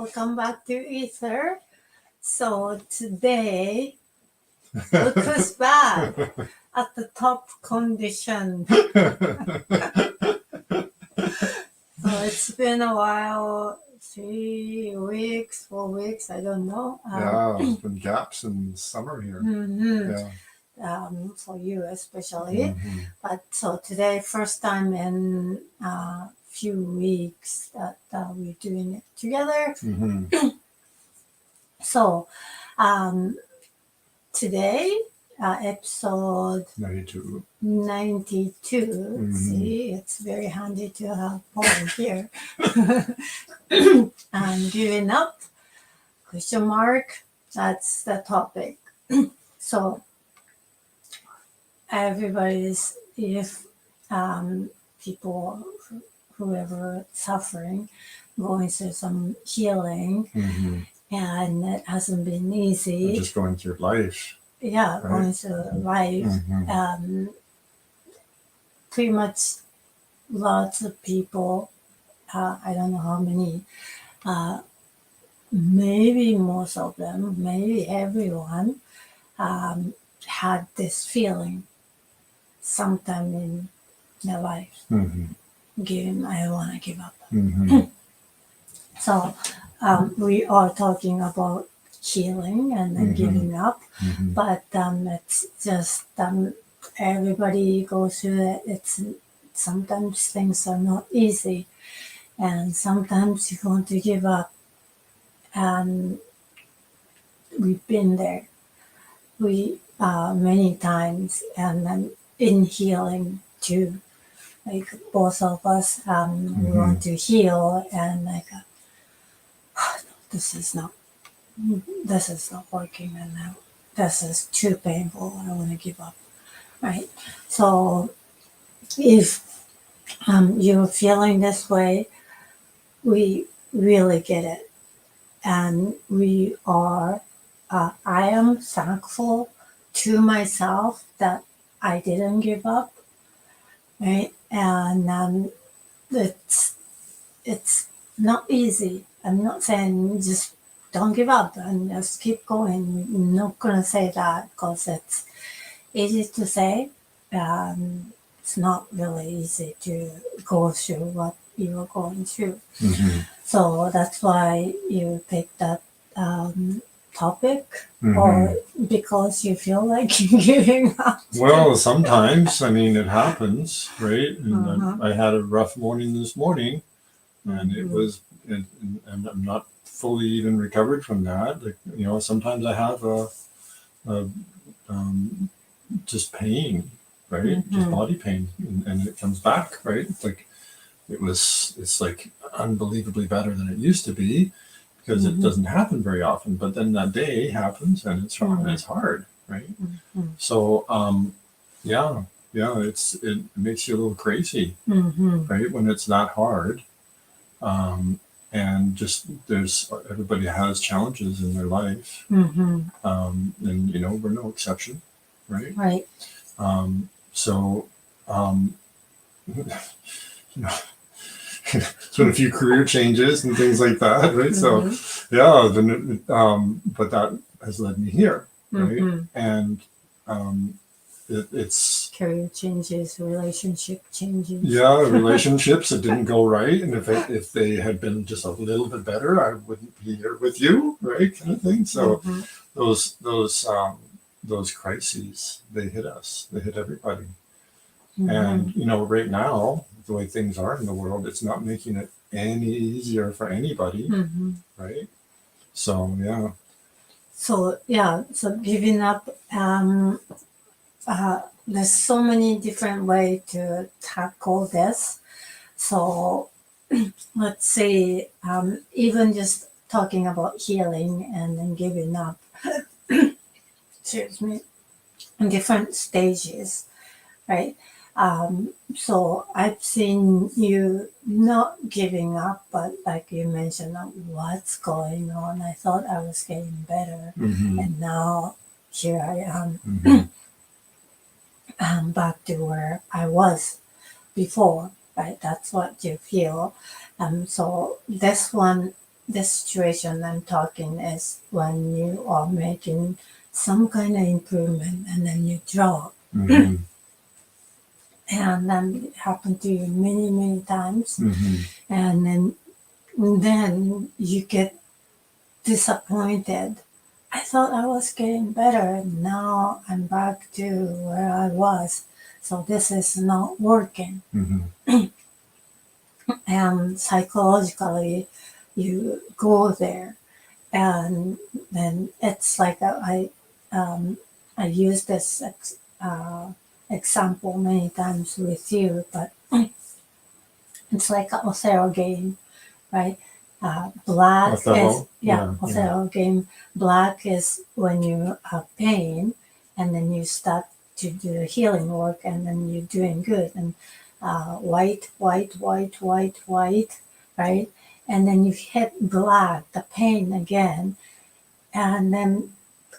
welcome back to Ether. So today, look who's back at the top condition. So it's been a while, 3 weeks, 4 weeks, I don't know. There's been gaps in summer here. For you especially. But so today, first time in a few weeks that we're doing it together. So today, episode 92. 92. See, it's very handy to have Paul here. And giving up, question mark, that's the topic. So everybody's, if people, whoever suffering, going through some healing, and it hasn't been easy. Just going through life. Yeah, right? Going through life. Pretty much lots of people, I don't know how many, maybe most of them, maybe everyone, had this feeling sometime in their life. I want to give up. So we are talking about healing and then giving up, but it's just everybody goes through it. It's sometimes things are not easy, and sometimes you want to give up. And we've been there. We many times, and then in healing too. Like both of us, we want to heal, and like, this is not working, and now this is too painful. I want to give up, right? So if you're feeling this way, we really get it, and we are. I am thankful to myself that I didn't give up, right? And it's not easy. I'm not saying just don't give up and just keep going. I'm not gonna say that because it's easy to say. It's not really easy to go through what you're going through. So that's why you picked that topic, or because you feel like giving up? Well, sometimes, I mean, it happens, right? And I had a rough morning this morning, and it was, and I'm not fully even recovered from that. Like, sometimes I have just pain, right? Just body pain, and it comes back, right? It's like unbelievably better than it used to be, because it doesn't happen very often. But then that day happens, and it's hard, right? So it makes you a little crazy, right, when it's that hard. And just everybody has challenges in their life, and we're no exception, right? Right. It's been a few career changes and things like that, right? So but that has led me here, right? And it's career changes, relationship changes. Relationships that didn't go right, and if they had been just a little bit better, I wouldn't be here with you, right? Kind of thing. So those crises, they hit us. They hit everybody. And right now, the way things are in the world, it's not making it any easier for anybody, right? So So giving up. There's so many different ways to tackle this. So let's say, even just talking about healing and then giving up, excuse me, in different stages, right? So I've seen you not giving up, but like you mentioned, what's going on? I thought I was getting better, and now here I am. Back to where I was before, right? That's what you feel. So this one the situation I'm talking is when you are making some kind of improvement and then you drop. Mm-hmm. And then it happened to you many, many times. Mm-hmm. And then you get disappointed. I thought I was getting better. Now I'm back to where I was. So this is not working. Mm-hmm. And psychologically, you go there. And then it's like I use this example many times with you, but it's like a Othello game, right? Black is Othello? Yeah. Othello game. Black is when you have pain, and then you start to do the healing work, and then you're doing good. And white, white, white, white, white, right? And then you hit black, the pain again, and then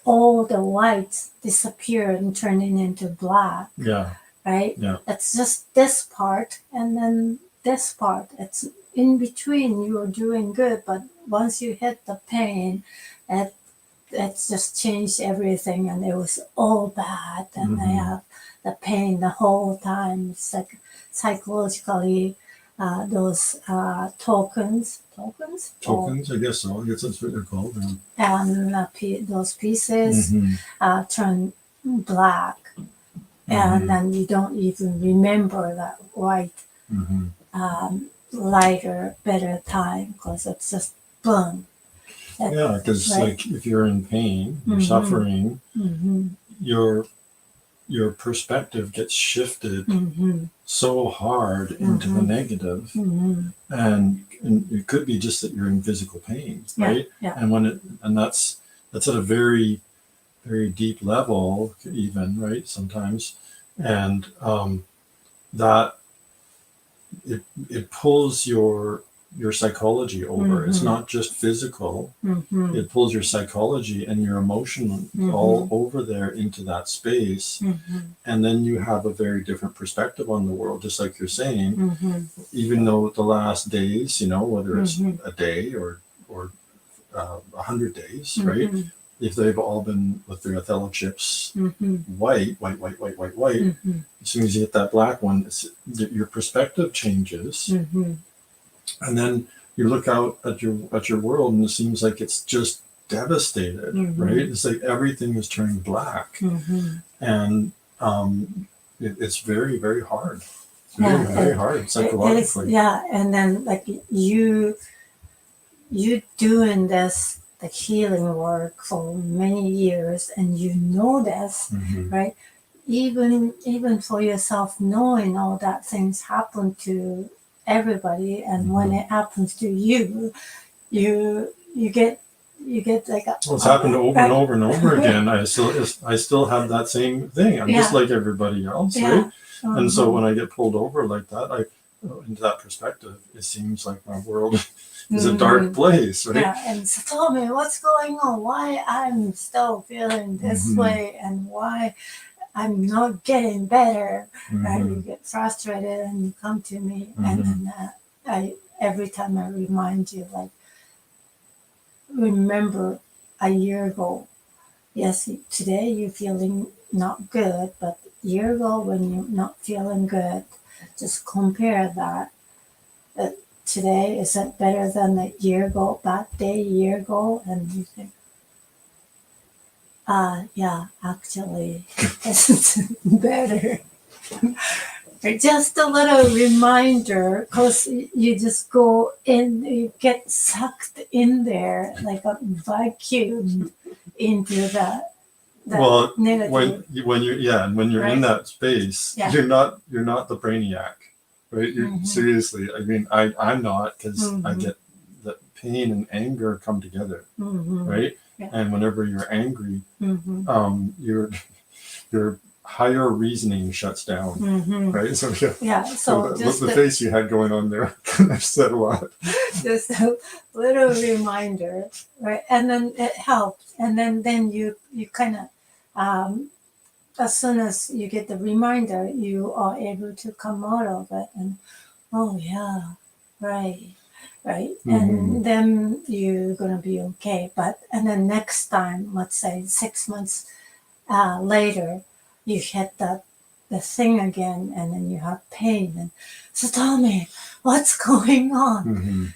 all the whites disappear and turning into black, Yeah. right? Yeah. It's just this part and then this part. It's in between. You're doing good, but once you hit the pain, it it's just changed everything, and it was all bad. And I have the pain the whole time. It's like psychologically, those tokens, Tokens, I guess so. I guess that's what they're called. and those pieces Mm-hmm. turn black, and then you don't even remember that white, Mm-hmm. lighter, better time because it's just boom. Yeah, because right. like if you're in pain, you're Mhm. suffering, Mhm. your perspective gets shifted Mhm. so hard into the negative, Mhm. and it could be just that you're in physical pain, Yeah, right? yeah. And that's at a very very deep level, even, right? Sometimes, and that it pulls your psychology over. It's not just physical. Mhm. It pulls your psychology and your emotion all over there into that space. Mhm. And then you have a very different perspective on the world, just like you're saying. Mhm. Even though the last days, whether it's a day or 100 days, right? If they've all been with their Othello chips, white, white, white, white, white, white, as soon as you hit that black one, your perspective changes, and then you look out at your world, and it seems like it's just devastated, right? It's like everything is turning black, and it's very, very hard. It's very, very hard psychologically. Yeah, and then like you doing this like healing work for many years, and you know this, right? Even for yourself, knowing all that things happen to everybody, and when it happens to you, you get like a, Well, it's happened over and over and over again. I still have that same thing. I'm just like everybody else, right? And so when I get pulled over like that, into that perspective, it seems like my world is a dark place, right? Yeah, and so tell me what's going on, why I'm still feeling this way, and why I'm not getting better. Right? You get frustrated and you come to me, and then I every time I remind you, like, remember a year ago. Yes, today you're feeling not good, but a year ago when you're not feeling good, just compare that. Today, is it better than a year ago, that day, a year ago? And you think, yeah, actually, it's better. Just a little reminder, because you just go in, you get sucked in there like a vacuum into that Well, negative. when you're in Right. that space, Yeah. you're not the brainiac, right? You're seriously. I mean, I'm not, because I get the pain and anger come together, right? Yeah. And whenever you're angry, your higher reasoning shuts down, right? So Yeah, so just the face you had going on there kind of said a lot. just a little reminder, right? And then it helps, and then you kind of, as soon as you get the reminder, you are able to come out of it, and oh yeah, right. right? Mhm. And then you're gonna be okay. But and then next time, let's say 6 months later, you hit the thing again, and then you have pain. And so tell me, what's going on? Mhm.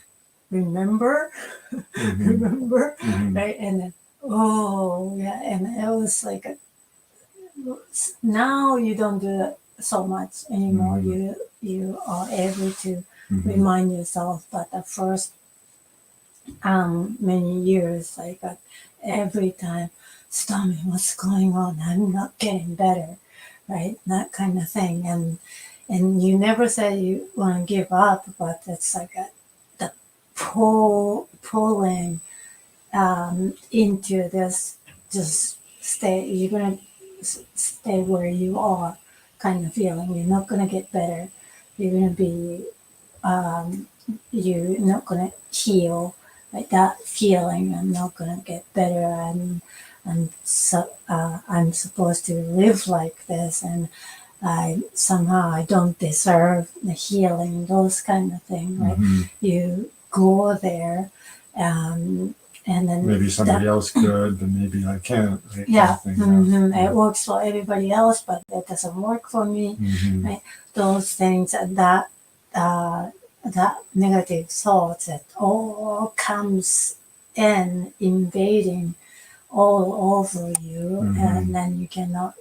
Remember, Mhm. remember, Mhm. right? And then oh yeah, and it was like now you don't do it so much anymore. Mhm. You are able to Mhm. remind yourself, but the first many years, like every time, stop me, what's going on? I'm not getting better, right? That kind of thing. And you never say you want to give up, but it's like the pulling into this, just stay. You're gonna stay where you are, kind of feeling. You're not gonna get better. You're gonna be um, you're not gonna heal, like that feeling. I'm not gonna get better. I'm supposed to live like this, and I don't deserve the healing. Those kind of thing, right? Mhm. You go there, um, and then Maybe somebody that else could, but maybe I can't. Right? Kind yeah, of thing. it works for everybody else, but it doesn't work for me. Mhm. Right? Those things and uh, that negative thoughts that all comes in invading all over you, and Mhm. then you cannot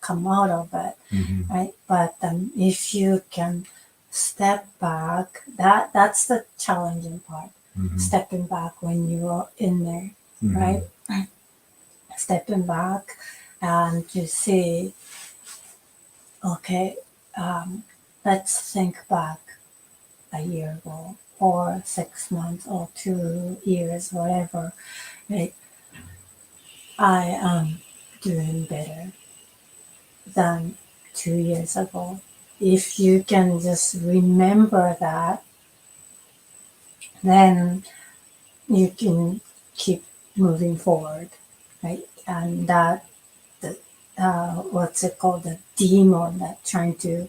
come out of it, Mhm. right? But if you can step back, that's the challenging part. Mhm. Stepping back when you're in there, Mhm. right? Stepping back and you see, okay, let's think back a year ago or 6 months or 2 years, whatever. Right? I am doing better than 2 years ago. If you can just remember that, then you can keep moving forward, right? And that the what's it called, the demon that trying to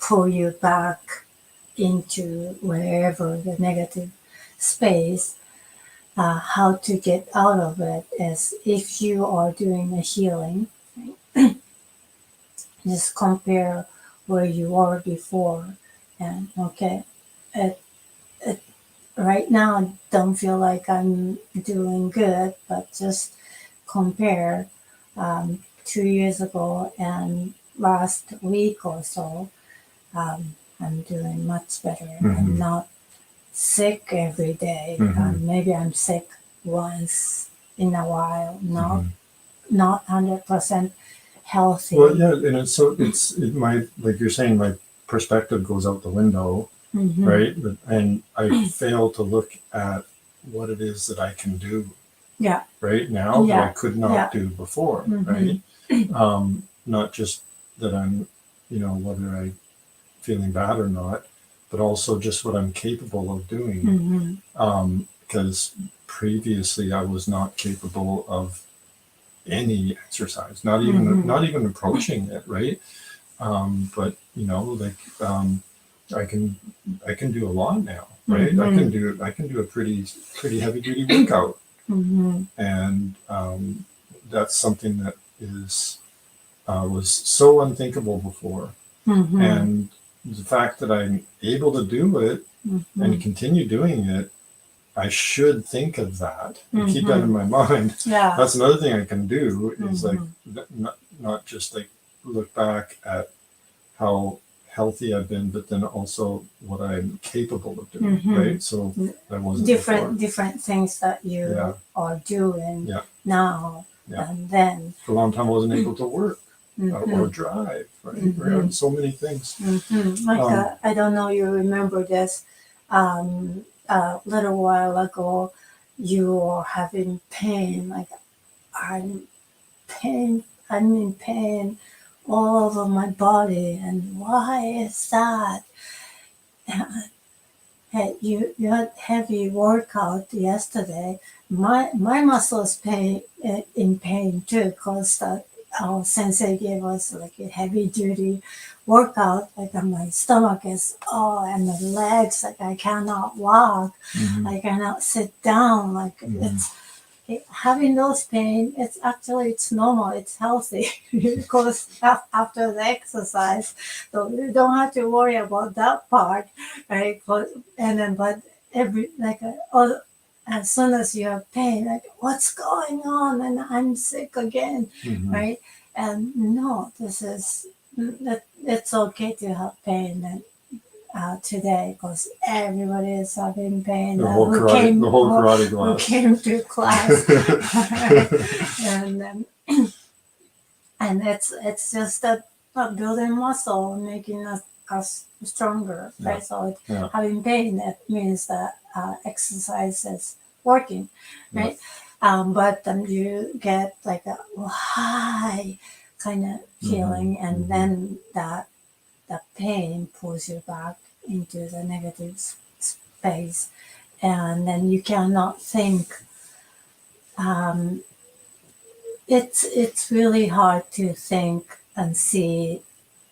pull you back into wherever the negative space, how to get out of it is if you are doing a healing, just compare where you were before, and okay, it, it, right now I don't feel like I'm doing good, but just compare 2 years ago and last week or so, I'm doing much better. I'm Mhm. not sick every day. Mhm. Maybe I'm sick once in a while, not Mhm. not 100% Well, healthy. yeah, and it might, like you're saying, my perspective goes out the window, Hmm. right? And I fail to look at what it is that I can do Yeah, right now that I yeah, could not yeah. do before, Hmm. right? Not just that I'm, whether I feeling bad or not, but also just what I'm capable of doing. Hmm. Because previously I was not capable of any exercise, not even approaching it, right? But like I can I can do a lot now, right? Hmm. I can do a pretty heavy duty workout, Hmm. and that's something that is was so unthinkable before. Hmm. And the fact that I'm able to do it and Hmm. continue doing it, I should think of that and keep that in Hmm. my mind. Yeah. That's another thing I can do is like Hmm. not just like look back at how healthy I've been, but then also what I'm capable of doing, Hmm. right? So I wasn't before. Different things that Yeah, you are doing yeah, now yeah. than then. For a long time, I wasn't able to work or Hmm. drive, right? Hmm. So many things. Like Um, I don't know, you remember this, a little while ago, you are having pain, like I'm I'm in pain all over my body, and why is that? Hey, you had heavy workout yesterday. My muscles in pain too, cause our sensei gave us like a heavy duty workout, like my stomach is, and the legs, like I cannot walk, I cannot sit down, like it's having those pain. It's actually, it's normal, it's healthy because after the exercise, so you don't have to worry about that part, right? And then, but every like as soon as you have pain, like what's going on, and I'm sick again, right? And no, this is that it's okay to have pain and today because everybody is having pain. The whole karate who class. came to class, and and it's just that building muscle, making us stronger, right? So having pain, that means that exercise is working, right? But you get like a high kind of feeling, and then that the pain pulls you back into the negative space, and then you cannot think. Um, it's really hard to think and see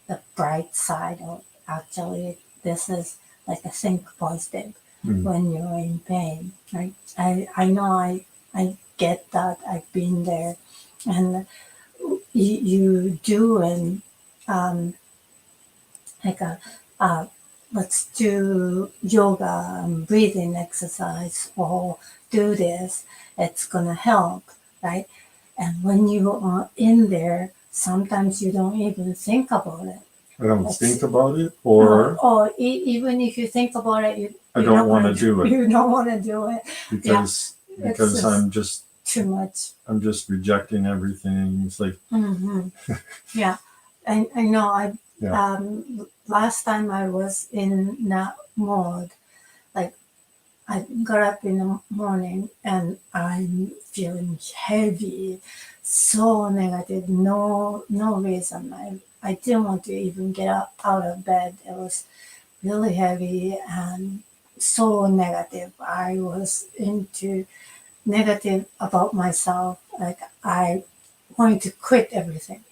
the bright side of actually this is like a think positive when you're in pain, right? I know I get that, I've been there, and you do, and like let's do yoga and breathing exercise or do this, it's gonna help, right? And when you are in there, sometimes you don't even think about it. I don't think about it, or Even if you think about it, I don't want to do it. You don't want to do it because I'm just too much. I'm just rejecting everything. It's like yeah, I know. Last time I was in that mode, like I got up in the morning and I'm feeling heavy, so negative, no reason. I didn't want to even get out of bed. It was really heavy and so negative. I was into negative about myself. Like I wanted to quit everything.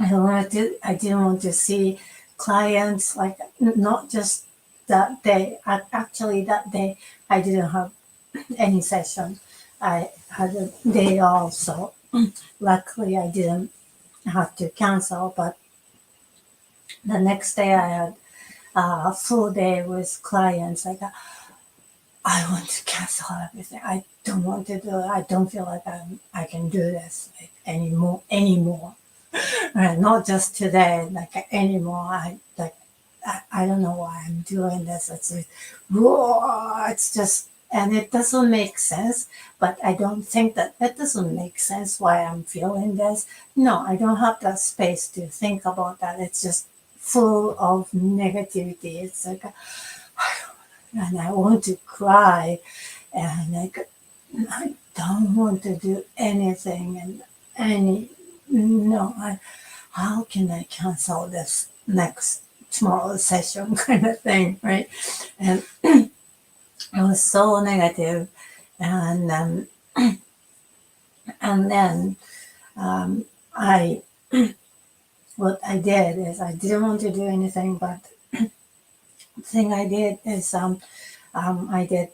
I didn't want to see clients, like not just that day. Actually, that day I didn't have any session. I had a day off, so luckily I didn't have to cancel. But the next day I had a full day with clients. Like I want to cancel everything. I don't want to do it. I don't feel like I can do this anymore. Not just today, like anymore. I don't know why I'm doing this. It's like, whoa, it's just, and it doesn't make sense. But I don't think that it doesn't make sense why I'm feeling this. No, I don't have that space to think about that. It's just full of negativity. It's like, and I want to cry, and like I don't want to do anything, and how can I cancel this tomorrow session kind of thing, right? And it was so negative, and and then I what I did is I didn't want to do anything, but the thing I did is I did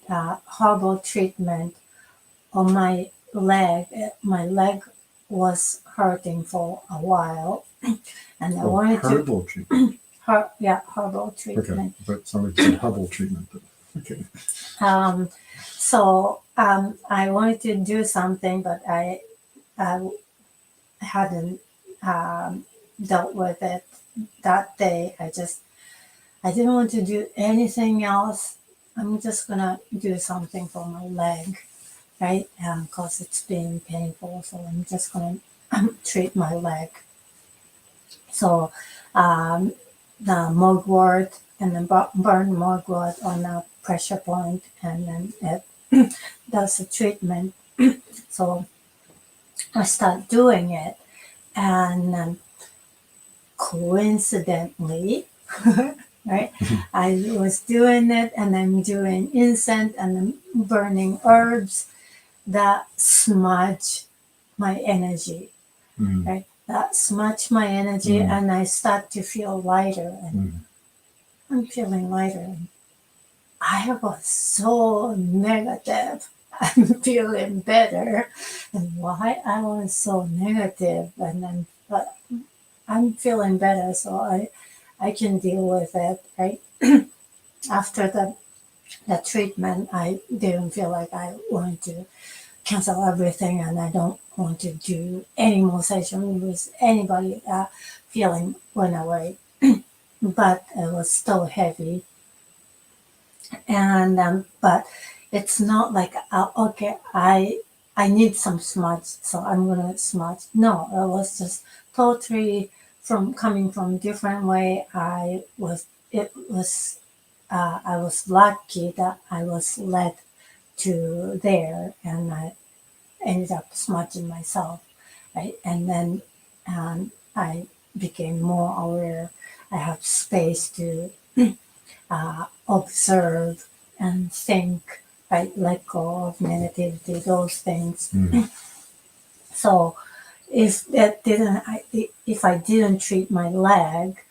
herbal treatment on my leg. My leg was hurting for a while, and I wanted herbal treatment. Herbal treatment. Okay, but somebody said herbal treatment. Okay. So I wanted to do something, but I hadn't dealt with it that day. I didn't want to do anything else. I'm just gonna do something for my leg, right? Because it's been painful, so I'm just gonna treat my leg. So the mugwort and then burn mugwort on a pressure point, and then it does the treatment. So I start doing it, and coincidentally, right, I was doing it, and I'm doing incense and then burning herbs that smudge my energy. right? That smudge my energy, and I start to feel lighter, and I'm feeling lighter. I was so negative. I'm feeling better, and why I was so negative, and then but I'm feeling better, so I can deal with it, right? After the treatment, I didn't feel like I wanted to cancel everything, and I don't want to do any more session with anybody. Feeling went away, but it was still heavy, and but it's not like okay, I need some smudge, so I'm gonna smudge. No, it was just totally from coming from different way. I was lucky that I was led to there, and I ended up smudging myself, right? And then I became more aware. I have space to observe and think, right? Let go of negativity, those things. So if I didn't treat my leg,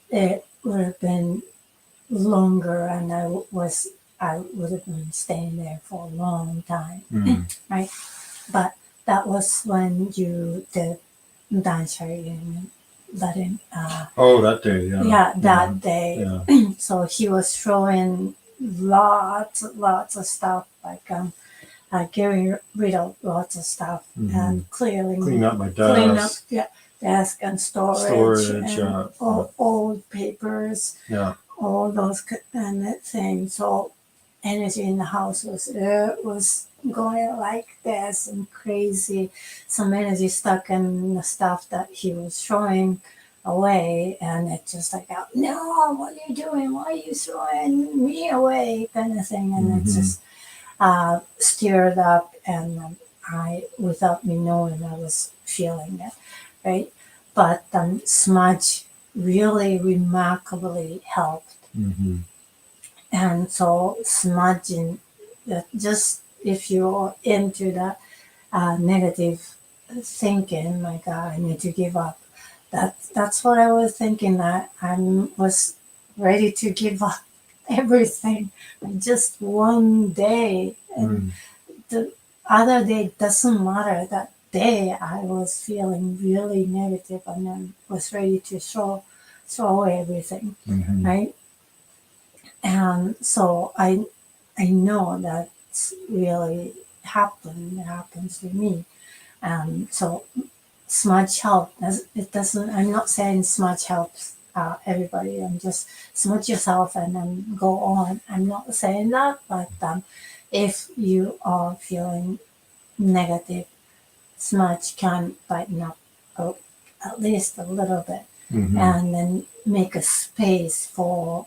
it would have been longer, and I would have been staying there for a long time, right? But that was when you did dancing, letting Oh, that day, yeah. yeah, that day. Yeah. So he was showing lots of stuff, like getting rid of lots of stuff and Clean up my clean up, desk. yeah, desk and storage and old papers, Yeah. all those kind of things. So energy in the house was going like this and crazy. Some energy stuck in the stuff that he was showing away, and it just like, no, what are you doing? Why are you throwing me away? Kind of thing, and it just stirred up, and I, without me knowing, I was feeling it, right? But smudge really remarkably helped. And so smudging, just if you're into that negative thinking, like I need to give up. That's what I was thinking. That I was ready to give up everything, just one day, and the other day doesn't matter. That day I was feeling really negative, and then was ready to throw away everything, right? And so I know that's really happens to me. So smudge help. It doesn't. I'm not saying smudge helps everybody. I'm just smudge yourself and then go on. I'm not saying that, but if you are feeling negative, smudge can brighten up a, at least a little bit, and then make a space for.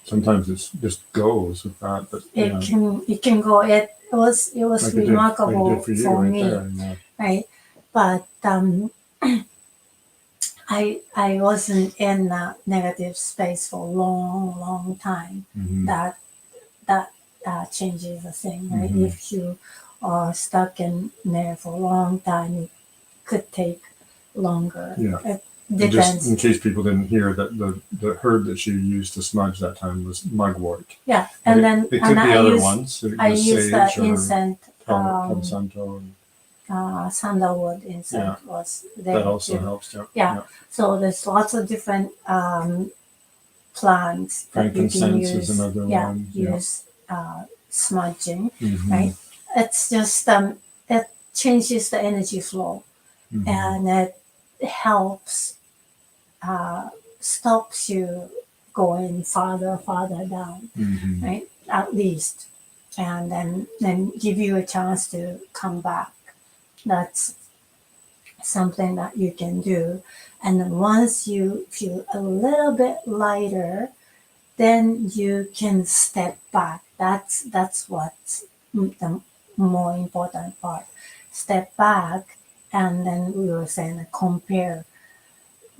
Sometimes it just goes with that, but it can go. It was like remarkable it did for you for right me, there, yeah. right? But I wasn't in that negative space for a long time. That changes the thing, right? If you are stuck in there for a long time, it could take longer. Yeah. It And just depends. in case people didn't hear, that the herb that she used to smudge that time was mugwort. Yeah, and then it could be other ones. I use the Sage or incense. Palo Santo. Sandalwood incense was there That also too. helps. Yeah. So there's lots of different plants that you can Frankincense use. is another one. Use smudging, right? It's just it changes the energy flow, and it helps stops you going farther down, right? At least, and then give you a chance to come back. That's something that you can do. And then once you feel a little bit lighter, then you can step back. That's what's the more important part. Step back, and then we were saying compare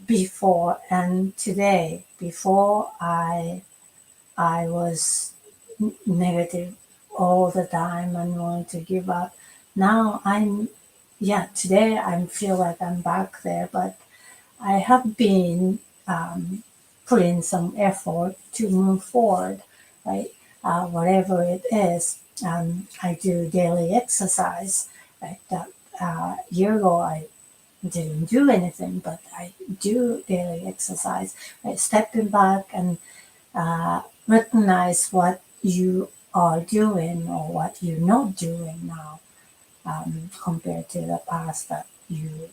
before and today. Before I was negative all the time and wanted to give up. Now I'm yeah, today I feel like I'm back there, but I have been putting some effort to move forward, right? Whatever it is, I do daily exercise. Like that year ago, I didn't do anything, but I do daily exercise. Right? Stepping back and recognize what you are doing or what you're not doing now compared to the past that you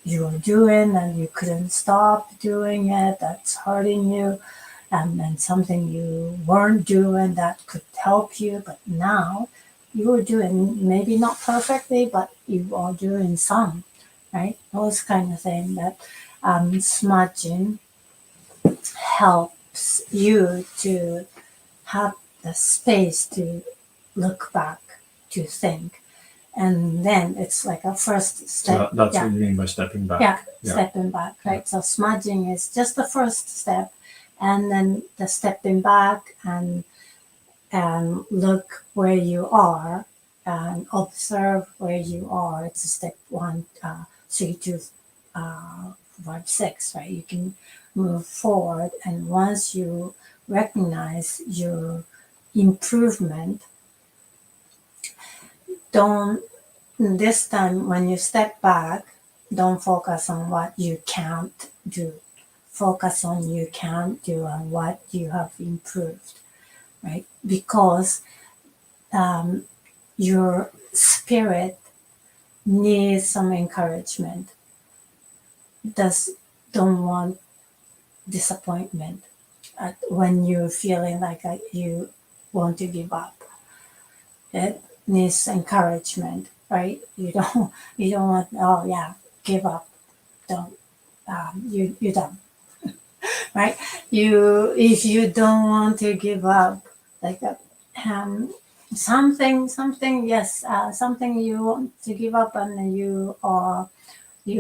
were doing and you couldn't stop doing it. That's hurting you, and something you weren't doing that could help you, but now you are doing maybe not perfectly, but you are doing some, right? Those kind of thing that smudging helps you to have the space to look back, to think. And then it's like a first So step. that's Yeah, what you mean by stepping back. yeah, Yeah. stepping back, right? So smudging is just the first step, and then the stepping back and look where you are and observe where you are. It's step 1, 3, 2, 5, 6, right? You can move forward, and once you recognize your improvement, don't this time when you step back, don't focus on what you can't do. Focus on you can do and what you have improved, right? Because um, your spirit needs some encouragement. Does don't want disappointment when you're feeling like you want to give up. It needs encouragement, right? You don't want, oh yeah, give up. Don't you're done, right? You if you don't want to give up, like um, something, yes, something you want to give up, and you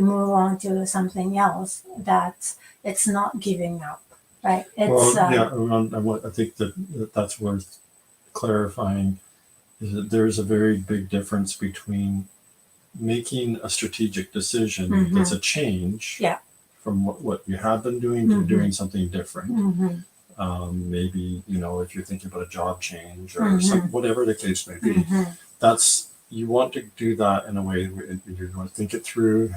move on to something else. That it's not giving up, right? It's Well, yeah, and what I think that's worth clarifying is that there's a very big difference between making a strategic decision that's a change Yeah. from what you have been doing to doing something different. Maybe, if you're thinking about a job change or whatever the case may be, that's you want to do that in a way where you're going to think it through,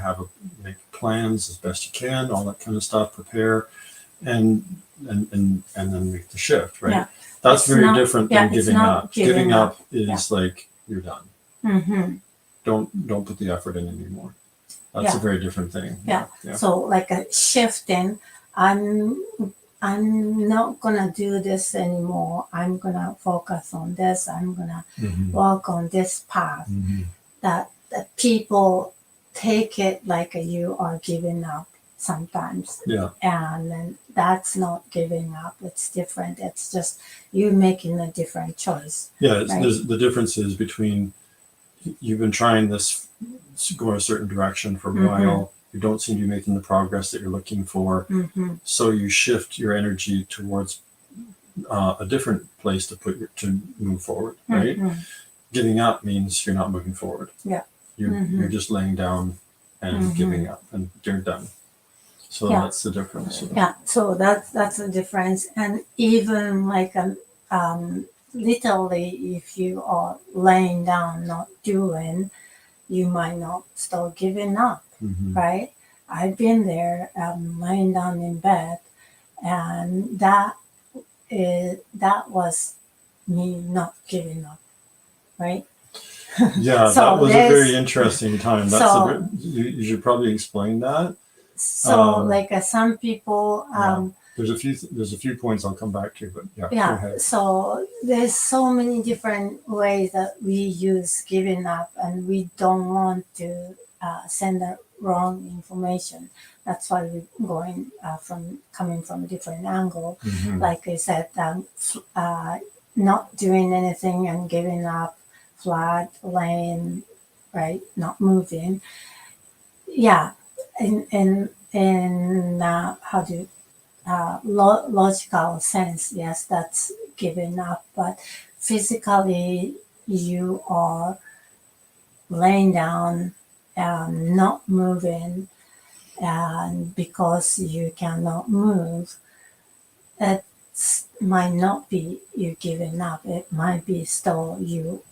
make plans as best you can, all that kind of stuff, prepare, and then make the shift, right? Yeah. That's It's very not- different yeah, than it's giving not up. giving Giving up. up is like you're done. Don't put the effort in anymore. That's a very different thing. Yeah. So like a shifting, I'm not gonna do this anymore. I'm gonna focus on this. I'm gonna walk on this path. That people take it like you are giving up sometimes. Yeah. And then that's not giving up. It's different. It's just you making a different choice. Yeah. Right. The difference is between you've been trying this go in a certain direction for a while. You don't seem to be making the progress that you're looking for. So you shift your energy towards a different place to move forward, right? Giving up means you're not moving forward. Yeah. You're just laying down and giving up, and you're done. So that's the difference. Yeah. So that's the difference. And even like literally, if you are laying down, not doing, you might not start giving up, right? I've been there, laying down in bed, and that was me not giving up, right? Yeah, So that was a there's- very interesting time. You should probably explain that. So like some people, There's a few points I'll come back to, but go yeah. ahead. So there's so many different ways that we use giving up, and we don't want to send the wrong information. That's why we're going coming from a different angle. Like I said, not doing anything and giving up, flat laying, right, not moving. Yeah, in how do logical sense, yes, that's giving up, but physically you are laying down and not moving, and because you cannot move, it might not be you giving up. It might be still you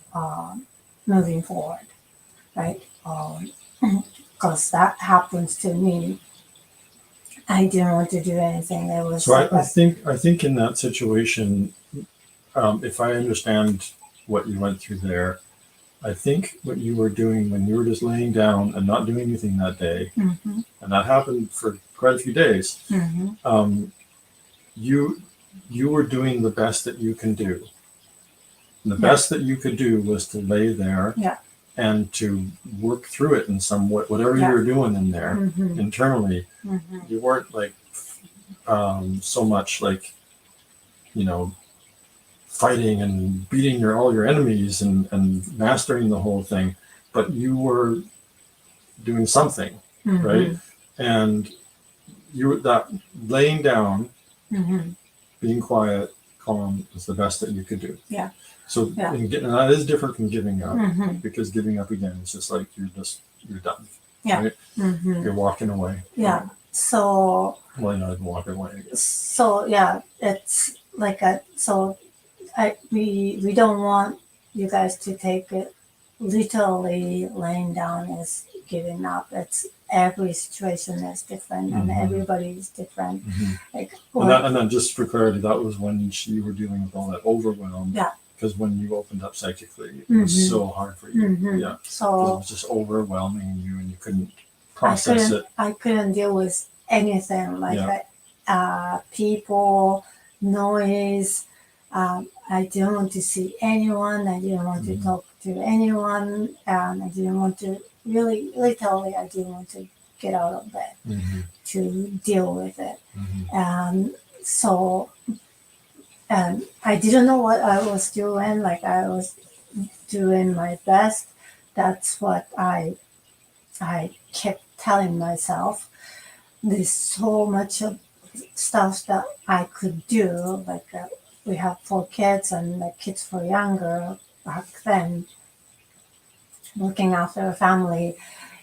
moving forward, right? Because that happens to me. I didn't want to do anything. It was So like I think in that situation, if I understand what you went through there, I think what you were doing when you were just laying down and not doing anything that day, mm-hmm, and that happened for quite a few days, mm-hmm, you you were doing the best that you can do. And the yeah, best that you could do was to lay there yeah, and to work through it in some way, whatever you yeah, were doing in there mm-hmm, internally. mm-hmm, You weren't like so much like, you know, fighting and beating all your enemies and mastering the whole thing, but you were doing something, right? mm-hmm, And you were that laying down, mm-hmm, being quiet, calm is the best that you could do. yeah, So yeah, and that is different from giving up, mm-hmm, because giving up again is just like you're done. yeah, Right? mm-hmm, You're walking away. yeah. So Well, you're not even walking away, I guess. so yeah, it's like a so we don't want you guys to take it literally laying down as giving up. It's every situation is different and Mhm. everybody is different. Mhm. Like And then just for clarity, that was when you were dealing with all that overwhelm. Yeah. Because when you opened up psychically, it was Mhm. so hard for you. Mhm. Yeah. Because it So was just overwhelming you and you couldn't process it. I couldn't deal with anything like Yeah. people, noise. I didn't want to see anyone. I didn't want to Mhm. talk to anyone, and I didn't want to really, literally, I didn't want to get out of bed Mm-hmm. to deal with it. Mm-hmm. So, and I didn't know what I was doing. Like I was doing my best. That's what I kept telling myself. There's so much of stuff that I could do. Like we have 4 kids, and the kids were younger back then. Looking after a family,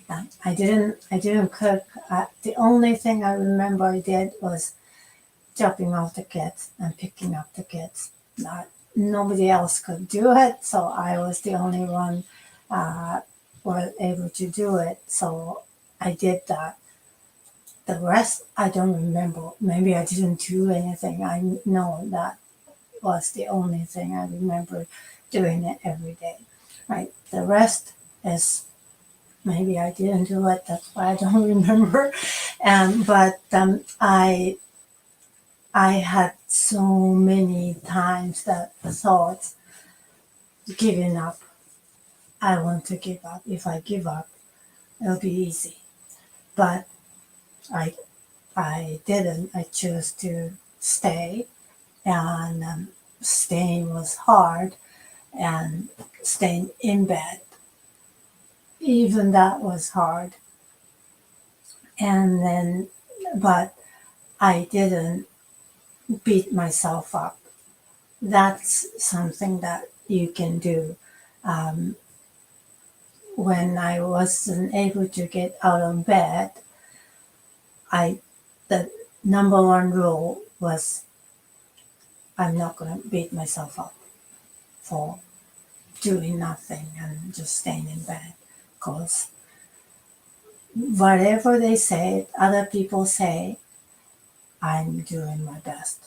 I didn't cook. The only thing I remember I did was dropping off the kids and picking up the kids. Nobody else could do it, so I was the only one was able to do it. So I did that. The rest I don't remember. Maybe I didn't do anything. I know that was the only thing I remember doing it every day. Right. The rest is maybe I didn't do it. That's why I don't remember. But I had so many times that thoughts giving up. I want to give up. If I give up, it'll be easy. But I I didn't. I chose to stay, and staying was hard, and staying in bed, even that was hard. And then, but I didn't beat myself up. That's something that you can do. Um, when I wasn't able to get out of bed, I the number one rule was I'm not going to beat myself up for doing nothing and just staying in bed, because whatever they say, other people say, I'm doing my best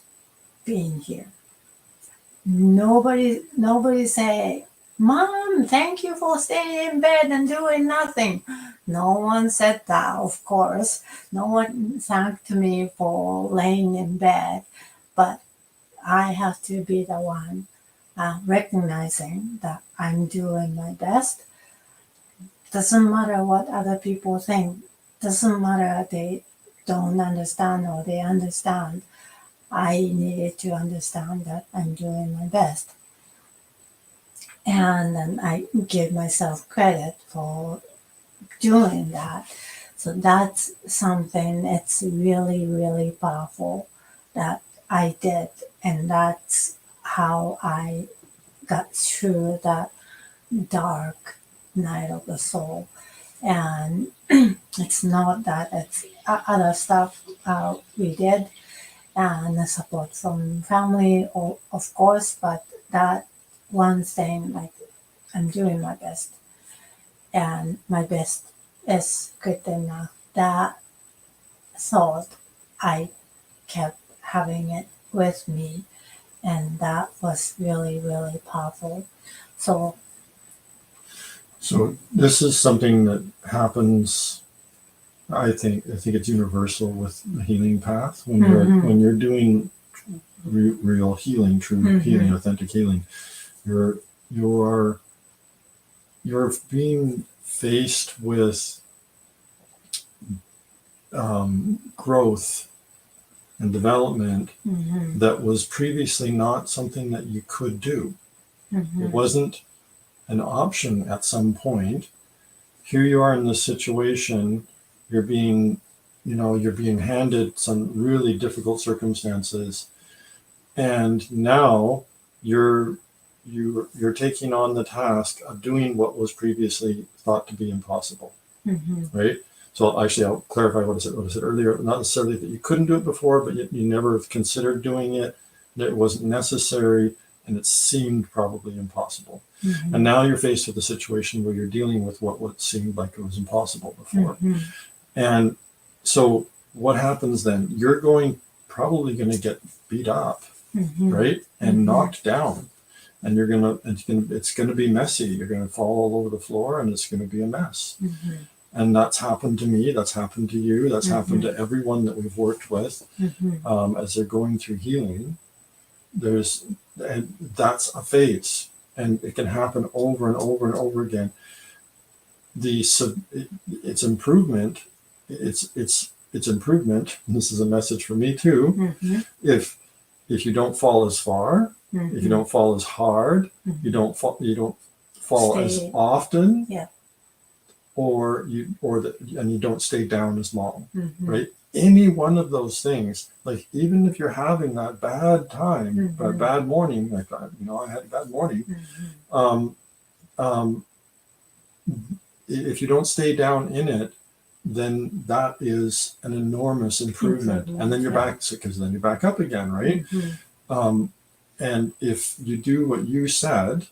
being here. Nobody say, Mom, thank you for staying in bed and doing nothing. No one said that, of course. No one thanked me for laying in bed, but I have to be the one recognizing that I'm doing my best. Doesn't matter what other people think. Doesn't matter they don't understand or they understand. I needed to understand that I'm doing my best. And then I give myself credit for doing that. So that's something that's really, really powerful that I did. And that's how I got through that dark night of the soul. And it's not that it's other stuff we did, and the support from family, of course, but that one thing, like, I'm doing my best, and my best is good enough. That thought, I kept having it with me, and that was really, really powerful. So, So this is something that happens. I think it's universal with the healing path when you're doing real healing, true healing, authentic healing. You're you're you're being faced with growth and development that was previously not something that you could do. It wasn't an option at some point. Here you are in this situation. You're being handed some really difficult circumstances, and now you're taking on the task of doing what was previously thought to be impossible, right? So actually, I'll clarify what I said earlier. Not necessarily that you couldn't do it before, but you never considered doing it. That it wasn't necessary, and it seemed probably impossible. And now you're faced with a situation where you're dealing with what seemed like it was impossible before. And so what happens then? You're probably going to get beat up, right? And knocked down. And it's going to be messy. You're going to fall all over the floor, and it's going to be a mess. And that's happened to me. That's happened to you. That's happened to everyone that we've worked with as they're going through healing. And that's a phase, and it can happen over and over and over again. It's improvement. It's improvement. And this is a message for me too. If you don't fall as far, if you don't fall as hard, you don't fall as often, and you don't stay down as long, right? Any one of those things, like even if you're having that bad time, a bad morning, like I had a bad morning, if you don't stay down in it, then that is an enormous improvement. And then you're back, because then you're back up again, right? And if you do what you said,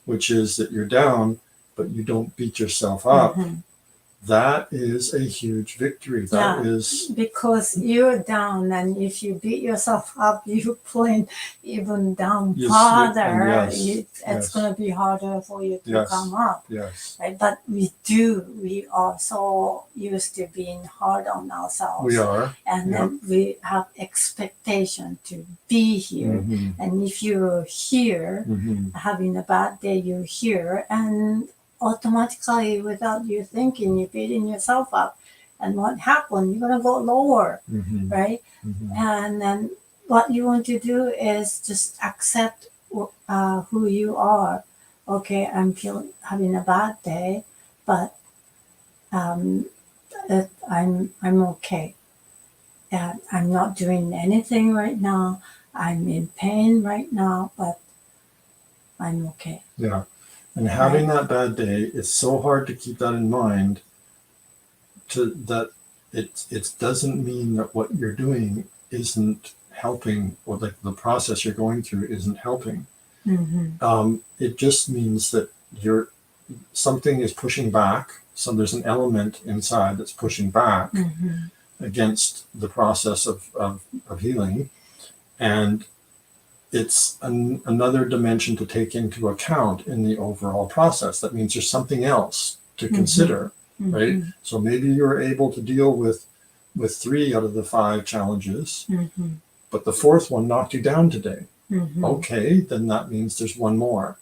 which is that you're down, but you don't beat yourself up, that is a huge victory. That is because you're down, and if you beat yourself up, you're playing even down farther. It's going to be harder for you to come up. Right? But we are so used to being hard on ourselves. We are. And then we have expectation to be here. And if you're here, having a bad day, you're here, and automatically, without you thinking, you're beating yourself up. And what happened? You're going to go lower, right? And then what you want to do is just accept who you are. Okay, I'm having a bad day, but I'm okay. And I'm not doing anything right now. I'm in pain right now, but I'm okay. Yeah. And having that bad day, it's so hard to keep that in mind. That it doesn't mean that what you're doing isn't helping, or like the process you're going through isn't helping. It just means that something is pushing back. So there's an element inside that's pushing back against the process of healing, and it's another dimension to take into account in the overall process. That means there's something else to consider, right? So maybe you're able to deal with 3 out of the 5 challenges, but the 4th one knocked you down today. Okay, then that means there's one more.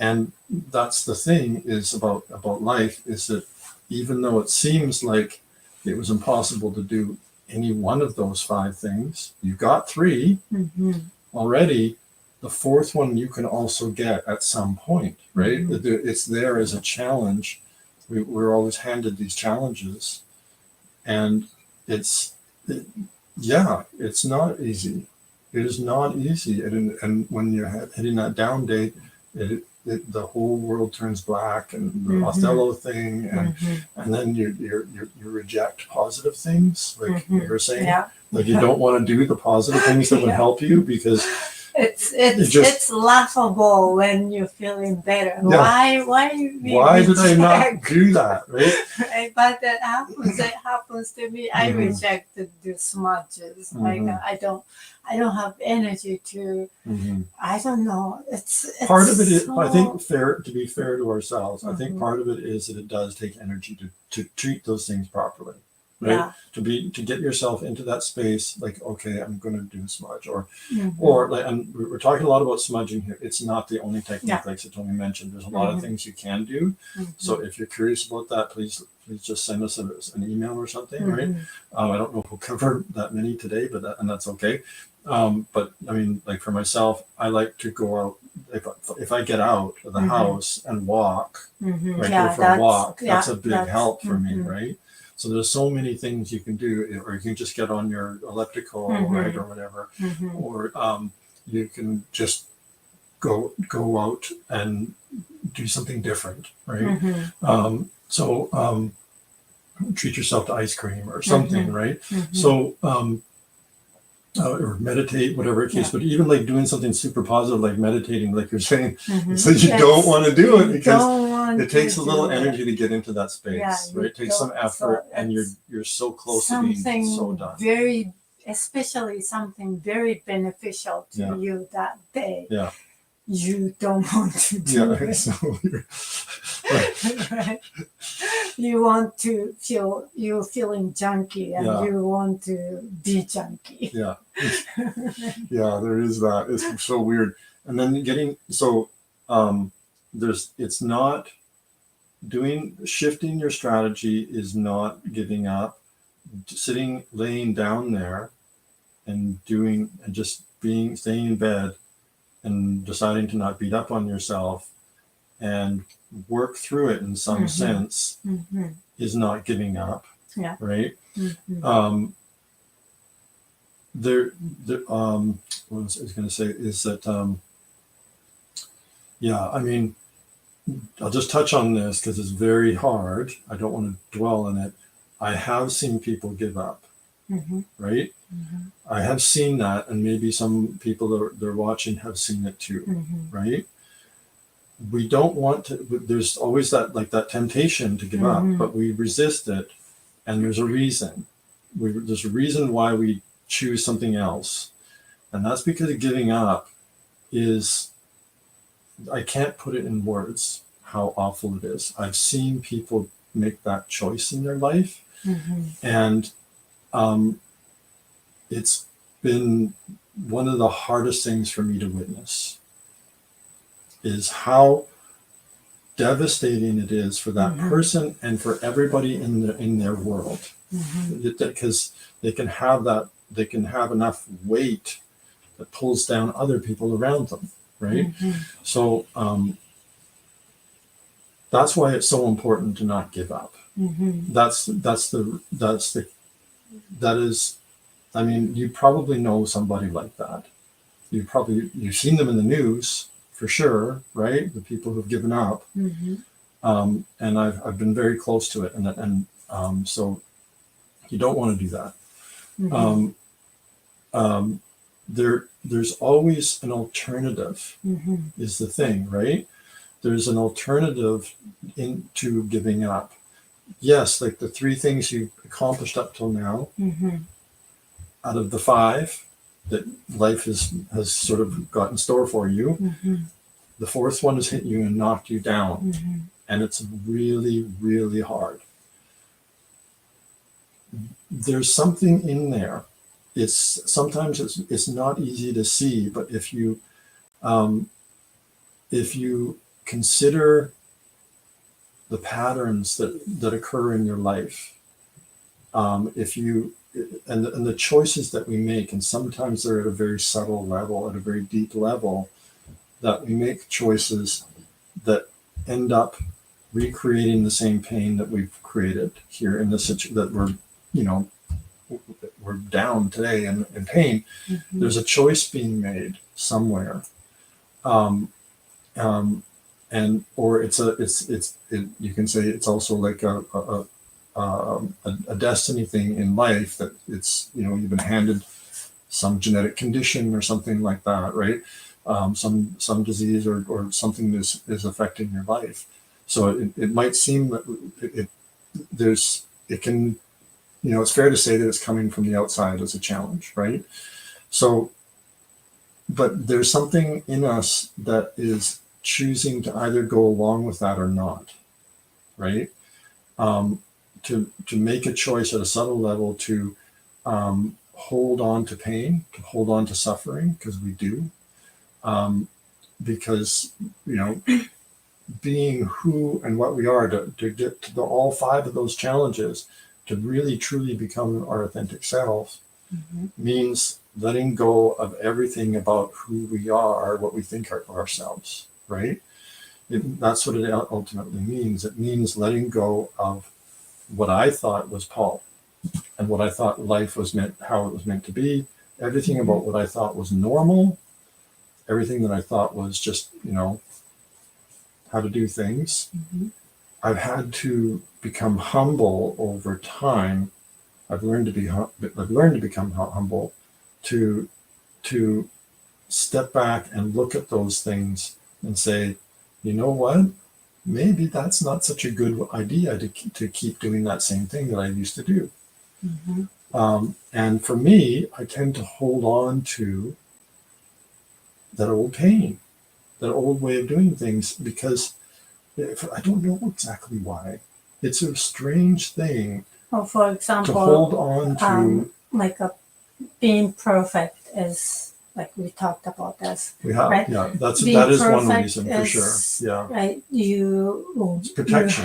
And that's the thing is about life, is that even though it seems like it was impossible to do any one of those 5 things, you got 3 already. The 4th one you can also get at some point, right? It's there as a challenge. We're always handed these challenges, and it's not easy. It is not easy, and when you're hitting that down day, the whole world turns black, and the Othello thing, and then you reject positive things, like you were saying, like you don't want to do the positive things that would help you because it's laughable when you're feeling better. Why did I not do that, right? Right, but that happens. It happens to me. I rejected the smudges. Like I don't have energy to. I don't know. It's part of it is, so, I think, to be fair to ourselves. I think part of it is that it does take energy to treat those things properly. Right? Yeah. To get yourself into that space, like, okay, I'm going to do a smudge, or like, and we're talking a lot about smudging here. It's not the only technique, like Satomi mentioned. There's a lot of things you can do. So if you're curious about that, please just send us an email or something, right? I don't know if we'll cover that many today, but and that's okay. But I mean, like for myself, I like to go out. If I get out of the house and walk, right, go for a walk, that's a big help for me, right? So there's so many things you can do, or you can just get on your elliptical, right, or whatever, or you can just go out and do something different, right? Treat yourself to ice cream or something, right? So or meditate, whatever the case, but even like doing something super positive, like meditating, like you're saying, so you don't want to do it because it takes a little energy to get into that space, right? It takes some effort, and you're so close to being so done. Especially something very beneficial to you that day. You don't want to do it. So right. You want to you're feeling junky, and you want to be junky. There is that. It's so weird. And then it's not shifting your strategy is not giving up, laying down there and staying in bed and deciding to not beat up on yourself and work through it in some sense is not giving up, right? What was I going to say is that I mean, I'll just touch on this because it's very hard. I don't want to dwell on it. I have seen people give up, right? I have seen that, and maybe some people that they're watching have seen it too, right? We don't want to. There's always that temptation to give up, but we resist it, and there's a reason. There's a reason why we choose something else, and that's because giving up is. I can't put it in words how awful it is. I've seen people make that choice in their life, and it's been one of the hardest things for me to witness is how devastating it is for that person and for everybody in their world, because they can have enough weight that pulls down other people around them, right? So that's why it's so important to not give up. I mean, you probably know somebody like that. You've seen them in the news for sure, right? The people who've given up, and I've been very close to it, and so you don't want to do that. There's always an alternative, is the thing, right? There's an alternative into giving up. Yes, like the 3 things you've accomplished up till now, out of the 5 that life has sort of got in store for you, the 4th one has hit you and knocked you down, and it's really, really hard. There's something in there. Sometimes it's not easy to see, but if you consider the patterns that occur in your life, and the choices that we make, and sometimes they're at a very subtle level, at a very deep level, that we make choices that end up recreating the same pain that we've created here in the situation that we're down today in pain. There's a choice being made somewhere, or you can say it's also like a destiny thing in life, that it's, you've been handed some genetic condition or something like that, right? Some disease or something is affecting your life. So it might seem that it can, it's fair to say that it's coming from the outside as a challenge, right? So, but there's something in us that is choosing to either go along with that or not, right? To make a choice at a subtle level to hold on to pain, to hold on to suffering, because we do, because being who and what we are, to get to all five of those challenges, to really truly become our authentic selves, means letting go of everything about who we are, what we think of ourselves, right? That's what it ultimately means. It means letting go of what I thought was Paul, and what I thought life was meant, how it was meant to be, everything about what I thought was normal, everything that I thought was just, how to do things. I've had to become humble over time. I've learned to become humble, to step back and look at those things and say, you know what? Maybe that's not such a good idea to keep doing that same thing that I used to do. And for me, I tend to hold on to that old pain, that old way of doing things, because I don't know exactly why. It's a strange thing. Well, for To example, hold on to, like being perfect is, like we talked about this. we have, right? yeah, that Being is one perfect reason for sure. is, Yeah, right? it's protection.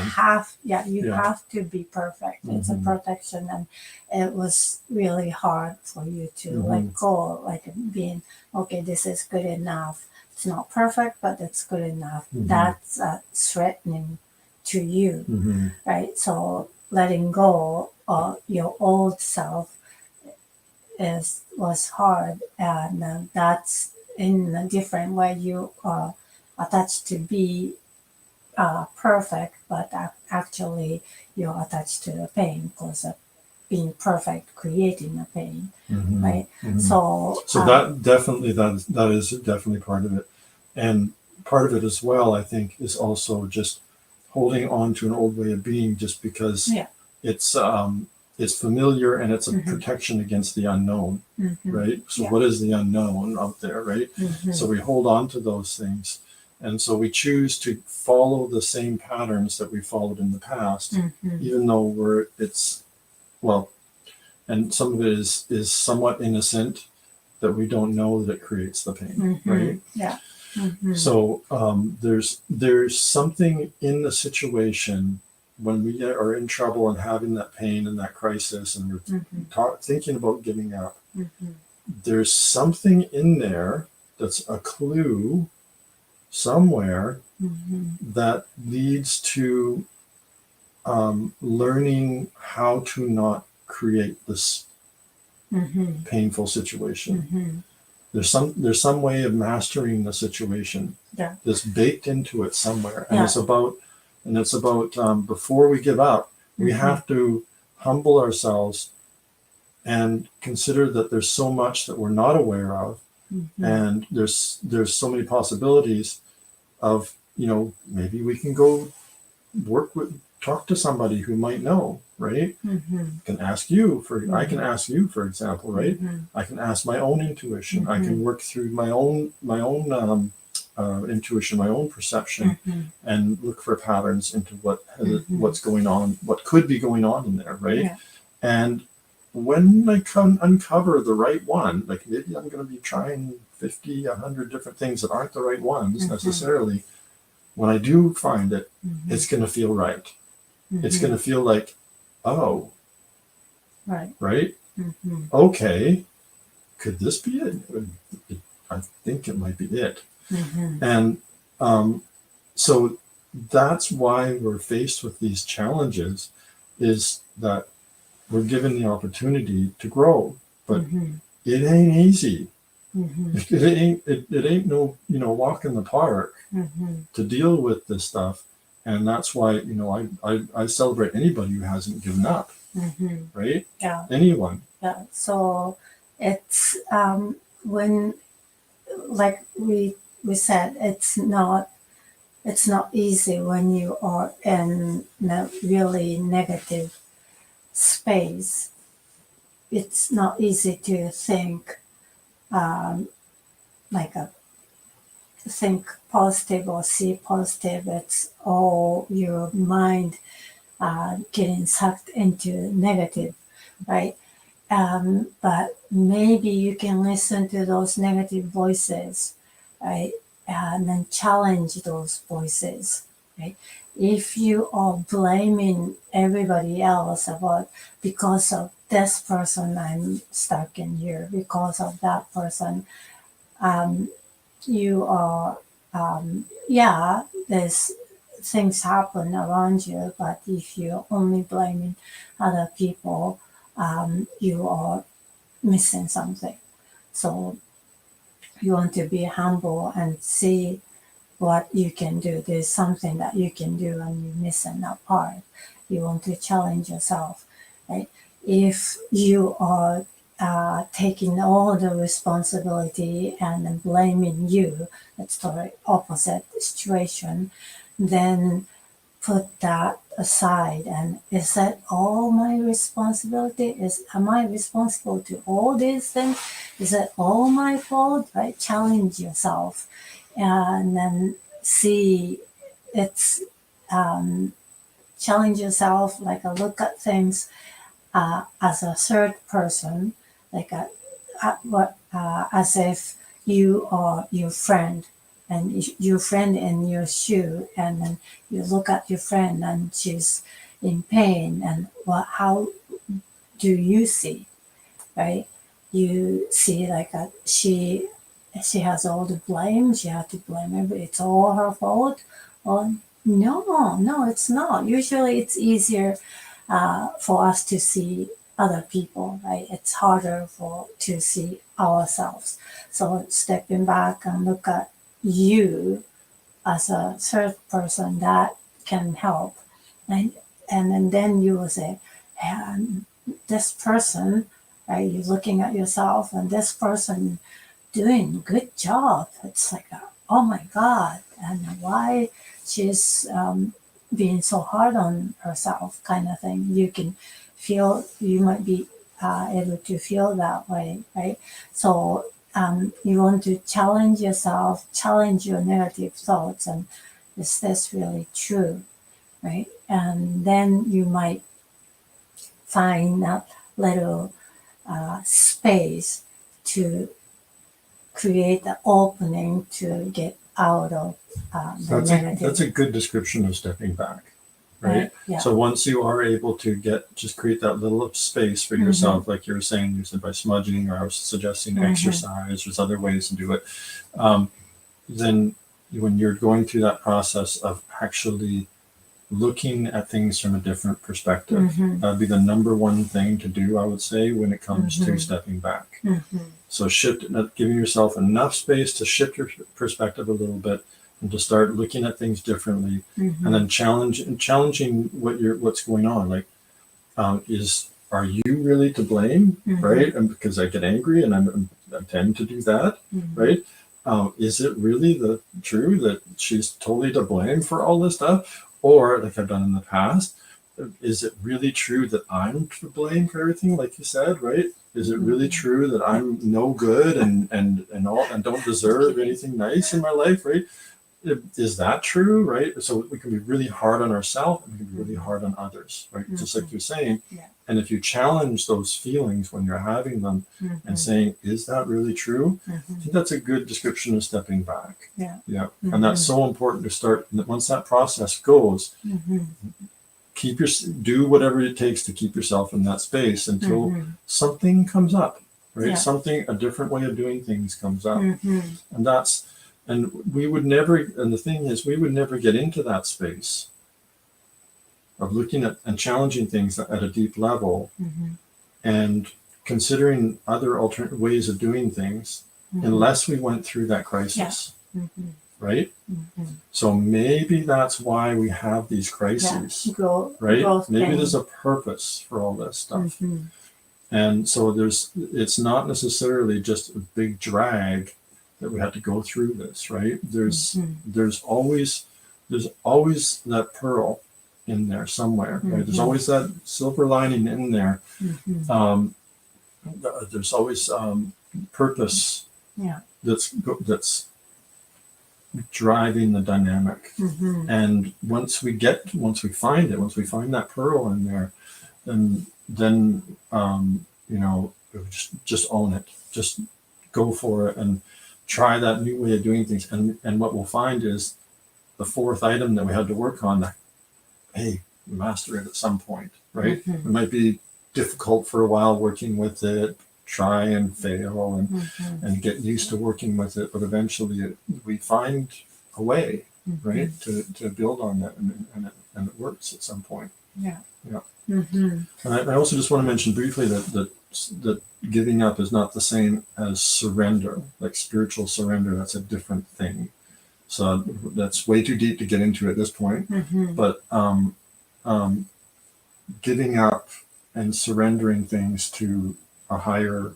You Yeah. have to be perfect. It's a protection, and it was really hard for you to let go, like being, okay, this is good enough. It's not perfect, but it's good enough. That's threatening to you, right? So letting go of your old self was hard, and that's in a different way. You are attached to be perfect, but actually you're attached to the pain, because being perfect creating a pain, right? So that definitely, that is definitely part of it, and part of it as well, I think, is also just holding on to an old way of being, just because it's familiar, and it's a protection against the unknown, right? So what is the unknown out there, right? So we hold on to those things, and so we choose to follow the same patterns that we followed in the past, even though and some of it is somewhat innocent, that we don't know that it creates the pain, right? Yeah. So there's something in the situation when we are in trouble and having that pain and that crisis, and we're thinking about giving up. There's something in there that's a clue somewhere that leads to learning how to not create this painful situation. There's some way of mastering the situation that's baked into it somewhere, and it's about before we give up, we have to humble ourselves and consider that there's so much that we're not aware of, and there's so many possibilities of, maybe we can go talk to somebody who might know, right? I can ask you, for example, right? I can ask my own intuition. I can work through my own intuition, my own perception, and look for patterns into what's going on, what could be going on in there, right? And when I can uncover the right one, like maybe I'm going to be trying 50, 100 different things that aren't the right ones necessarily. When I do find it, it's going to feel right. It's going to feel like, oh, right? Okay, could this be it? I think it might be it. And so that's why we're faced with these challenges, is that we're given the opportunity to grow, but it ain't easy. Mm-hmm. It ain't no walk in the park Mm-hmm. to deal with this stuff, and that's why I celebrate anybody who hasn't given up, Mm-hmm. right? Yeah. Anyone. Yeah. So it's when, like we said, it's not easy when you are in a really negative space. It's not easy to think um, like a think positive or see positive. It's all your mind getting sucked into negative, right? But maybe you can listen to those negative voices, right? And then challenge those voices, right? If you are blaming everybody else about because of this person, I'm stuck in here, because of that person, um, you are, yeah, there's things happen around you, but if you're only blaming other people, you are missing something. So you want to be humble and see what you can do. There's something that you can do and you're missing that part. You want to challenge yourself, right? If you are taking all the responsibility and then blaming you, that's the opposite situation, then put that aside. And is that all my responsibility? Am I responsible to all these things? Is it all my fault? Right? Challenge yourself and then see it's challenge yourself, like a look at things as a third person, like as if you are your friend and your friend in your shoe, and then you look at your friend and she's in pain, and how do you see, right? You see like she has all the blame. She had to blame everybody. It's all her fault. Well, no, it's not. Usually, it's easier for us to see other people, right? It's harder to see ourselves. So stepping back and look at you as a third person, that can help, and then you will say, and this person, right? You're looking at yourself, and this person doing good job. It's like, oh my God, and why she's being so hard on herself, kind of thing. You can feel, you might be able to feel that way, right? So you want to challenge yourself, challenge your negative thoughts, and is this really true, right? And then you might find that little space to create the opening to get out of the negative. That's a good description of stepping back, right? Yeah. So once you are able to just create that little space for yourself, like you were saying, you said by smudging, or I was suggesting exercise, there's other ways to do it. Then when you're going through that process of actually looking at things from a different perspective, that'd be the number one thing to do, I would say, when it comes to stepping back. So giving yourself enough space to shift your perspective a little bit and to start looking at things differently, and then challenging what's going on. Like, are you really to blame, right? And because I get angry and I tend to do that, right? Is it really true that she's totally to blame for all this stuff? Or, like I've done in the past, is it really true that I'm to blame for everything, like you said, right? Is it really true that I'm no good and don't deserve anything nice in my life, right? Is that true, right? So we can be really hard on ourselves and we can be really hard on others, right? Just like you're saying. Yeah. And if you challenge those feelings when you're having them and saying, is that really true? I think that's a good description of stepping back. Yeah. Yeah. And that's so important to start. Once that process goes, do whatever it takes to keep yourself in that space until something comes up, right? Yeah. A different way of doing things comes up. And we would never, and the thing is, we would never get into that space of looking at and challenging things at a deep level and considering other alternate ways of doing things unless we went through that crisis, right? So maybe that's why we have these crises, right? Maybe there's a purpose for all this stuff. And so it's not necessarily just a big drag that we had to go through this, right? There's always that pearl in there somewhere, right? There's always that silver lining in there. There's always purpose that's driving the dynamic. And once we find that pearl in there, then just own it, just go for it and try that new way of doing things. And what we'll find is the fourth item that we had to work on, that, hey, master it at some point, right? It might be difficult for a while working with it, try and fail and get used to working with it, but eventually we find a way, right, to build on that, and it works at some point. And I also just want to mention briefly that giving up is not the same as surrender, like spiritual surrender. That's a different thing. So that's way too deep to get into at this point. But giving up and surrendering things to a higher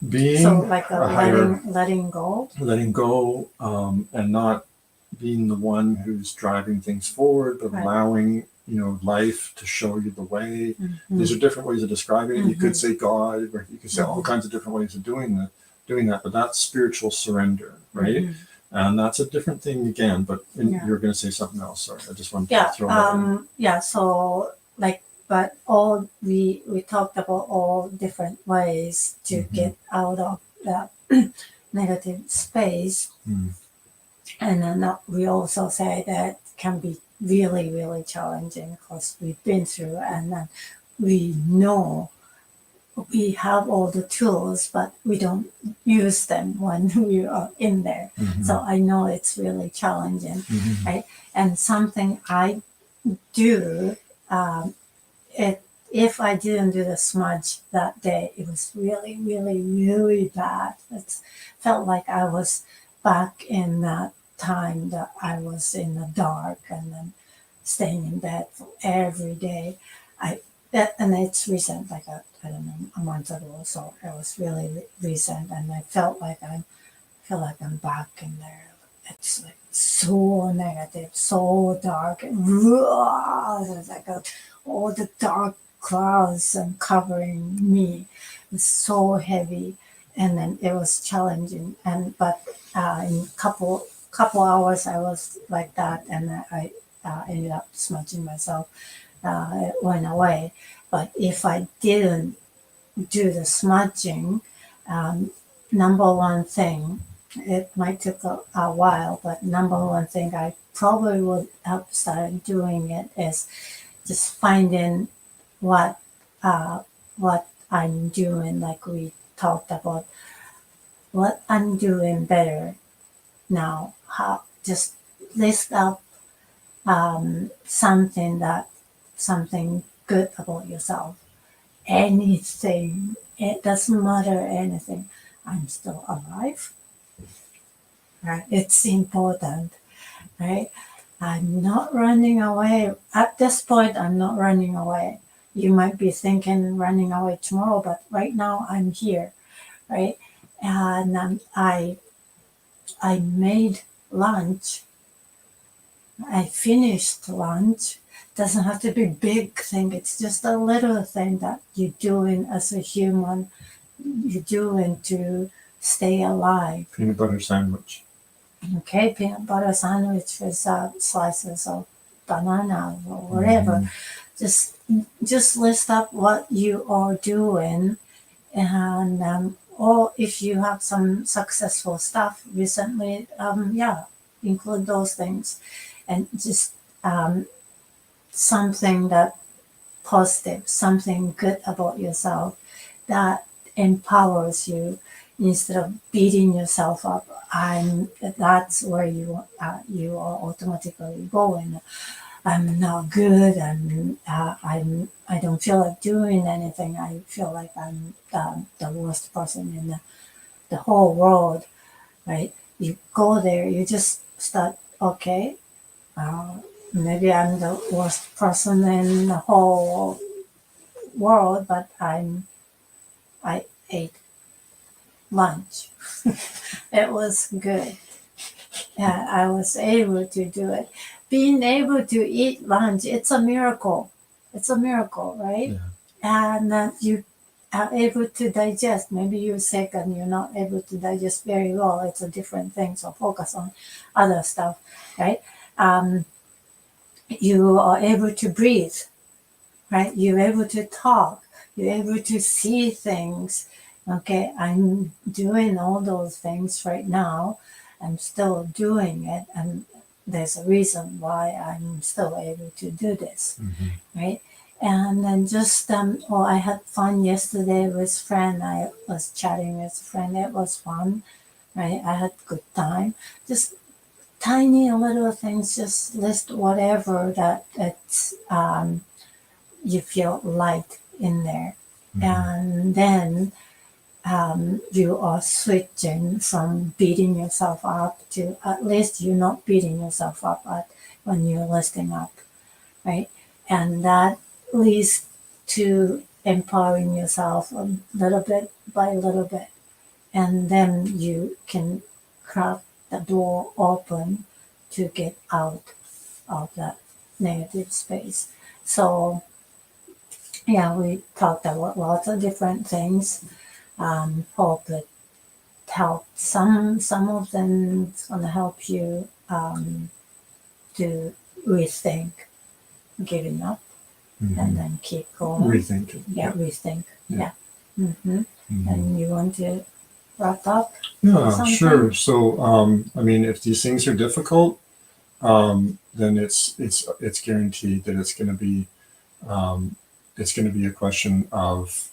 being. So like letting go, and not being the one who's driving things forward, but allowing life to show you the way. These are different ways of describing it. You could say God, or you could say all kinds of different ways of doing that, but that's spiritual surrender, right? And that's a different thing again. But you're going to say something else. Sorry, I just wanted to throw that in. So but we talked about all different ways to get out of that negative space. And then we also say that can be really, really challenging because we've been through, and then we know we have all the tools, but we don't use them when we are in there. So I know it's really challenging, right? And something I do, if I didn't do the smudge that day, it was really, really, really bad. It felt like I was back in that time that I was in the dark and then staying in bed for every day. And it's recent, like I don't know, a month ago. So it was really recent, and I feel like I'm back in there. It's like so negative, so dark, and it's like all the dark clouds and covering me. It's so heavy, and then it was challenging. But in couple hours I was like that, and I ended up smudging myself. It went away. But if I didn't do the smudging, number one thing, it might take a while, but number one thing I probably would have started doing it is just finding what I'm doing, like we talked about, what I'm doing better now. How just list up something good about yourself. Anything. It doesn't matter anything. I'm still alive. Right? It's important. Right? I'm not running away. At this point, I'm not running away. You might be thinking running away tomorrow, but right now I'm here. Right? And I made lunch. I finished lunch. Doesn't have to be a big thing. It's just a little thing that you're doing as a human. You're doing to stay alive. Peanut butter sandwich. Okay, peanut butter sandwich with slices of banana or whatever. Just list up what you are doing, and or if you have some successful stuff recently, include those things, and just something that positive, something good about yourself that empowers you instead of beating yourself up. That's where you are automatically going. I'm not good. I don't feel like doing anything. I feel like I'm the worst person in the whole world, right? You go there, you just start, okay, uh, maybe I'm the worst person in the whole world, but I ate lunch. It was good. Yeah, I was able to do it. Being able to eat lunch, it's a miracle. It's a miracle, right? Yeah. And you are able to digest. Maybe you're sick and you're not able to digest very well. It's a different thing. So focus on other stuff, right? Um, you are able to breathe, right? You're able to talk. You're able to see things. Okay, I'm doing all those things right now. I'm still doing it, and there's a reason why I'm still able to do this, right? And then just well, I had fun yesterday with friend. I was chatting with a friend. It was fun, right? I had good time. Just tiny little things. Just list whatever that it's you feel light in there, and then you are switching from beating yourself up to at least you're not beating yourself up when you're listing up, right? And that leads to empowering yourself a little bit by little bit. And then you can crack the door open to get out of that negative space. So, yeah, we talked about lots of different things. Hope it helped. Some of them is going to help you to rethink giving up and then keep going. Rethinking. Yeah, rethink. Yeah. Yeah. And you want to wrap up? Yeah, something? sure. So, I mean, if these things are difficult, then it's guaranteed that it's going to be a question of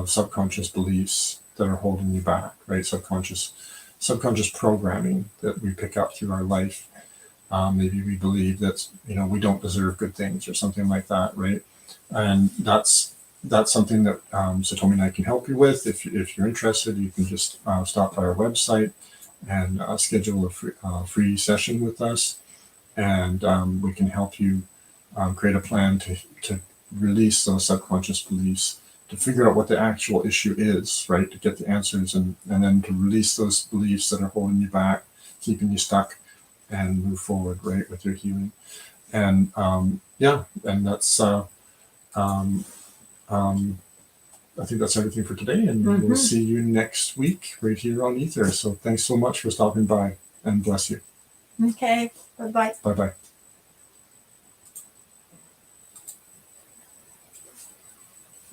subconscious beliefs that are holding you back, right? Subconscious programming that we pick up through our life. Maybe we believe that we don't deserve good things or something like that, right? And that's something that Satomi and I can help you with. If you're interested, you can just stop by our website and schedule a free session with us, and we can help you create a plan to release those subconscious beliefs, to figure out what the actual issue is, right? To get the answers, and then to release those beliefs that are holding you back, keeping you stuck, and move forward, right, with your healing. And and that's I think that's everything for today, and we'll see you next week right here on Ether. So thanks so much for stopping by, and bless you. Okay. Bye bye. Bye bye.